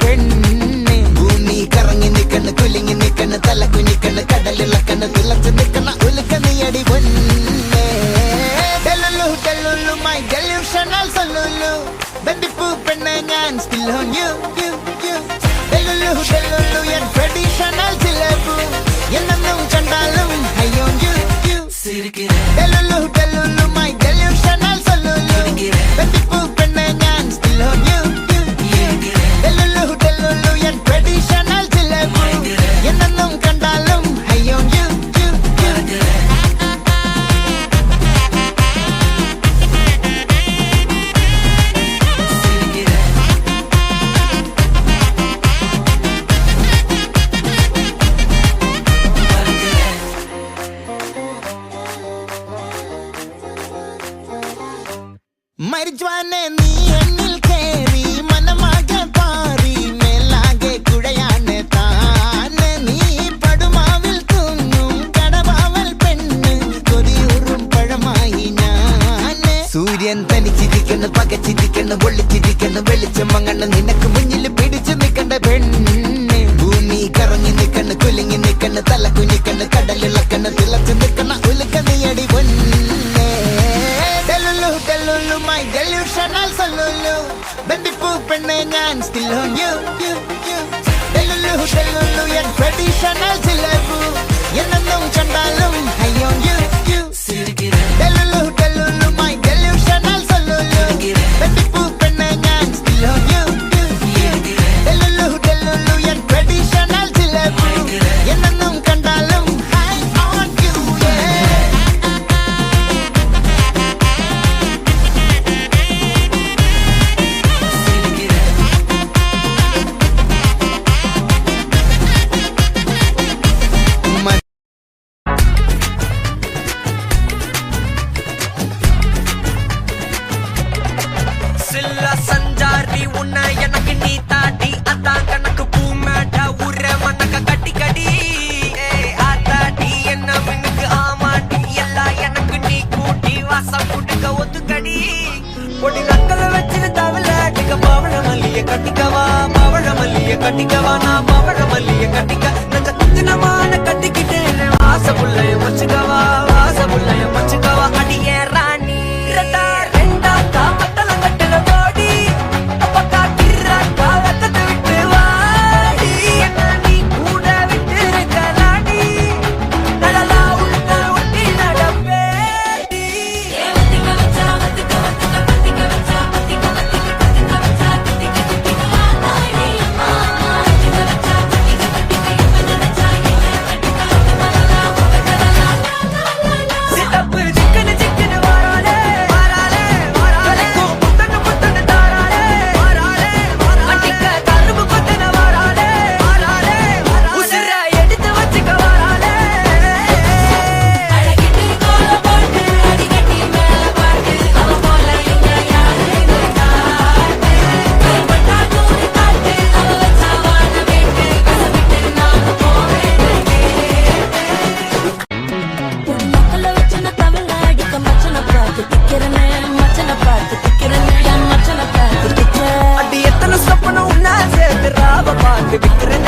പെണ്ണ് ഭൂമി കറങ്ങി നിക്കണ് കുലുങ്ങി നിക്കണ് തല കുഞ്ഞിക്കണ് കടലിളക്കണ് തിളച്ച് നിക്കണ ഉലുക്ക നീയടി പൊന്നെ ഡെല്ലുലു ഡെല്ലുലു മൈ ഡെല്യൂഷണൽ സൊല്ലുലു ബന്ദിപ്പൂ പെണ്ണ് ഞാൻ still on you delulu delulu എൻ ട്രഡീഷണൽ ചിലബു എന്നും കണ്ടാലും I on you delulu delulu my delusional സൊല്ലുലു ബന്ദിപ്പൂ പെണ്ണ് ഞാൻ still on you delulu delulu എൻ ട്രഡീഷണൽ ചിലബു എന്നും കണ്ടാലും I on you മരിജ്വാനെ നീ എന്നിൽ കേറി മനമാകെ പാറി മേലാകെ കുഴയാണ് താനെ നീ പടുമാവിൽ തൂങ്ങും കടവാവൽ പെണ്ണ് കൊതിയൂറും പഴമായി ഞാന് സൂര്യൻ തനിച്ചിരിക്കുന്നു പകച്ചിരിക്കുന്നു പൊള്ളിച്ചിരിക്കുന്നു വെളിച്ചം മങ്ങണ് നിനക്ക് മുന്നിൽ പിടിച്ചു നിൽക്കണ്ട പെണ്ണ് ഭൂമി കറങ്ങി നിൽക്കണ് കുലുങ്ങി നിൽക്കണ് തല കുഞ്ഞിക്കണ് കടലിളക്കണ് തിളച്ചു നിൽക്കണ ഉലുക്ക നീയടി പൊന്നെ ഡെല്ലുലു ഡെല്ലുലു മൈ ഡെല്യൂഷണൽ സൊല്ലുലു ബന്ദിപ്പൂ പെണ്ണ് ഞാൻ still on you delulu delulu എൻ ട്രഡീഷണൽ ചിലബു എന്നും കണ്ടാലും I on you delulu delulu my delusional സൊല്ലുലു ബന്ദിപ്പൂ പെണ്ണ് ഞാൻ still on you delulu delulu എൻ ട്രഡീഷണൽ ചിലബു എന്നും കണ്ടാലും I on you சில்ல சஞ்சாரி உன்னை எனக்கு நீ தாட்டி அதான் கணக்கு பூமேட்ட உர மணக்க கட்டி கடி ஆத்தாட்டி என்ன மினுக்கு ஆமாட்டி எல்லாம் எனக்கு நீ கூட்டி வாசம் கொடுக்க ஒத்துக்கடி பொடி நக்கல வச்சு தவில அடிக்க பவழ மல்லிய கட்டிக்கவா பவழ மல்லிய கட்டிக்கவா நான் பவழ மல்லிய கட்டிக்க நஞ்ச குத்தினமான கட்டிக்கிட்டேன் வாச புள்ளைய வச்சுக்கவா வாச புள்ளைய வச்சுக்கவா அடியே ராணி ரெண்டா ரெண்டா தாமத்தல கட்டுல போடி அப்பக்கா கிர்ரா காலத்தை விட்டு வாடி என்ன நீ கூட விட்டு இருக்கலாடி நலலா உள்ள ஒட்டி நடப்பேடி சித்தப்பு சிக்கனு சிக்கனு வாராளே வாராளே வாராளே முத்தனு முத்தனு தாராளே வாராளே வாராளே அடிக்க கரும்பு கொத்தன வாராளே வாராளே உசிர எடுத்து வச்சுக்க வாராளே அழகிட்டு கோல போட்டு அடிக்கட்டி மேல பாட்டு அவ போல எங்க யாரு காட்டு கைப்பட்டா தூரி காட்டு அவ வச்சா வாழ வேட்டு கசவிட்டு நான் போவேன் மக்கள வச்சன தவள அடிக்க மச்சன பார்த்து திக்கிறனே மச்சன பார்த்து திக்கிறனே என் மச்சன பார்த்து திக்கிற அடி எத்தனை சொப்பனம் உன்னா சேர்த்து ராவ பார்த்து விக்கிறேன்